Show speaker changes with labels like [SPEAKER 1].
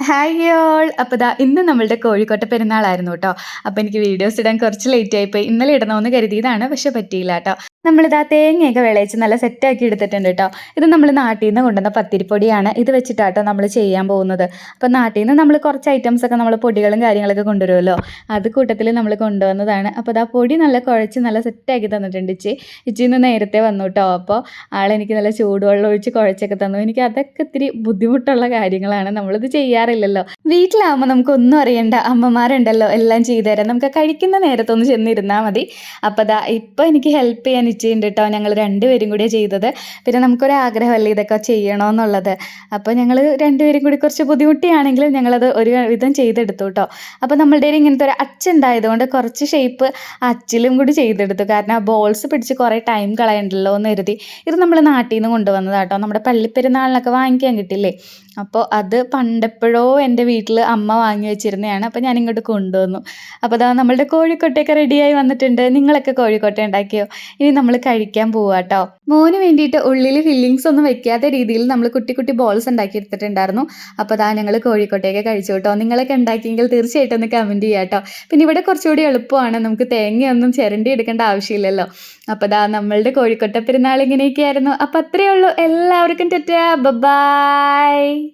[SPEAKER 1] Hi all. അപ്പോൾ ദാ ഇന്ന് നമ്മളുടെ കോഴിക്കോട്ടെ പെരുന്നാളായിരുന്നു കേട്ടോ. അപ്പോൾ എനിക്ക് വീഡിയോസ് ഇടാൻ കുറച്ച് ലേറ്റ് ആയിപ്പോയി. ഇന്നലെ ഇടണമെന്ന് കരുതിയതാണ്, പക്ഷെ പറ്റിയില്ല കേട്ടോ. നമ്മളിതാ തേങ്ങയൊക്കെ വിളയിച്ച് നല്ല സെറ്റാക്കി എടുത്തിട്ടുണ്ട് കേട്ടോ. ഇത് നമ്മൾ നാട്ടിൽ നിന്ന് കൊണ്ടുവന്ന പത്തിരിപ്പൊടിയാണ്. ഇത് വെച്ചിട്ടാട്ടോ നമ്മൾ ചെയ്യാൻ പോകുന്നത്. അപ്പോൾ നാട്ടിൽ നിന്ന് നമ്മൾ കുറച്ച് ഐറ്റംസ് ഒക്കെ നമ്മൾ പൊടികളും കാര്യങ്ങളൊക്കെ കൊണ്ടുവരുമല്ലോ, അത് കൂട്ടത്തിൽ നമ്മൾ കൊണ്ടുവന്നതാണ്. അപ്പോൾ അതാ പൊടി നല്ല കുഴച്ച് നല്ല സെറ്റാക്കി തന്നിട്ടുണ്ട് ഇച്ചിന്ന് നേരത്തെ വന്നു കേട്ടോ. അപ്പോൾ ആളെനിക്ക് നല്ല ചൂടുവെള്ളം ഒഴിച്ച് കുഴച്ചൊക്കെ തന്നു. എനിക്ക് അതൊക്കെ ഇത്തിരി ബുദ്ധിമുട്ടുള്ള കാര്യങ്ങളാണ്, നമ്മളിത് ചെയ്യാറില്ലല്ലോ. വീട്ടിലാവുമ്പോൾ നമുക്കൊന്നും അറിയണ്ട, അമ്മമാരുണ്ടല്ലോ എല്ലാം ചെയ്തു തരാം. നമുക്ക് കഴിക്കുന്ന നേരത്തൊന്ന് ചെന്നിരുന്നാൽ മതി. അപ്പോൾ അതാ ഇപ്പോൾ എനിക്ക് ഹെൽപ്പ് ചെയ്യാൻ ഇച്ഛയുണ്ട് കേട്ടോ. ഞങ്ങൾ രണ്ടുപേരും കൂടിയാണ് ചെയ്തത്. പിന്നെ നമുക്കൊരാഗ്രഹമല്ലേ ഇതൊക്കെ ചെയ്യണമെന്നുള്ളത്. അപ്പോൾ ഞങ്ങൾ രണ്ടുപേരും കൂടി കുറച്ച് ബുദ്ധിമുട്ടിയാണെങ്കിലും ഞങ്ങളത് ഒരു വിധം ചെയ്തെടുത്തു കേട്ടോ. അപ്പോൾ നമ്മളുടെ ഇങ്ങനത്തെ ഒരു അച്ചുണ്ടായതുകൊണ്ട് കുറച്ച് ഷേപ്പ് അച്ചിലും കൂടി ചെയ്തെടുത്തു. കാരണം ആ ബോൾസ് പിടിച്ച് കുറേ ടൈം കളയണ്ടല്ലോ എന്ന് കരുതി. ഇത് നമ്മൾ നാട്ടിൽ നിന്ന് കൊണ്ടുവന്നതാട്ടോ. നമ്മുടെ പള്ളിപ്പെരുന്നാളിനൊക്കെ വാങ്ങിക്കാൻ കിട്ടില്ലേ, അപ്പോൾ അത് പണ്ടെപ്പോഴോ എൻ്റെ വീട്ടിൽ അമ്മ വാങ്ങി വെച്ചിരുന്നതാണ്. അപ്പോൾ ഞാൻ ഇങ്ങോട്ട് കൊണ്ടുവന്നു. അപ്പോൾ അതാ നമ്മളുടെ കോഴിക്കോട്ടയൊക്കെ റെഡിയായി വന്നിട്ടുണ്ട്. നിങ്ങളൊക്കെ കോഴിക്കോട്ട ഉണ്ടാക്കിയോ? ഇനി നമ്മൾ കഴിക്കാൻ പോവാ കേട്ടോ. മോന് വേണ്ടിയിട്ട് ഉള്ളിൽ ഫില്ലിങ്സ് ഒന്നും വെക്കാത്ത രീതിയിൽ നമ്മൾ കുട്ടി കുട്ടി ബോൾസ് ഉണ്ടാക്കി എടുത്തിട്ടുണ്ടായിരുന്നു. അപ്പോൾ അതാ ഞങ്ങൾ കോഴിക്കോട്ടയൊക്കെ കഴിച്ചു കേട്ടോ. നിങ്ങളൊക്കെ ഉണ്ടാക്കിയെങ്കിൽ തീർച്ചയായിട്ടും ഒന്ന് കമൻറ്റ് ചെയ്യാം കേട്ടോ. പിന്നെ ഇവിടെ കുറച്ചുകൂടി എളുപ്പമാണ്, നമുക്ക് തേങ്ങയൊന്നും ചിരണ്ടി എടുക്കേണ്ട ആവശ്യമില്ലല്ലോ. അപ്പോൾ അതാ നമ്മളുടെ കോഴിക്കോട്ടെ പെരുന്നാൾ ഇങ്ങനെയൊക്കെയായിരുന്നു. അപ്പോൾ അത്രയേ ഉള്ളൂ. എല്ലാവർക്കും ടാറ്റാ, ബൈ.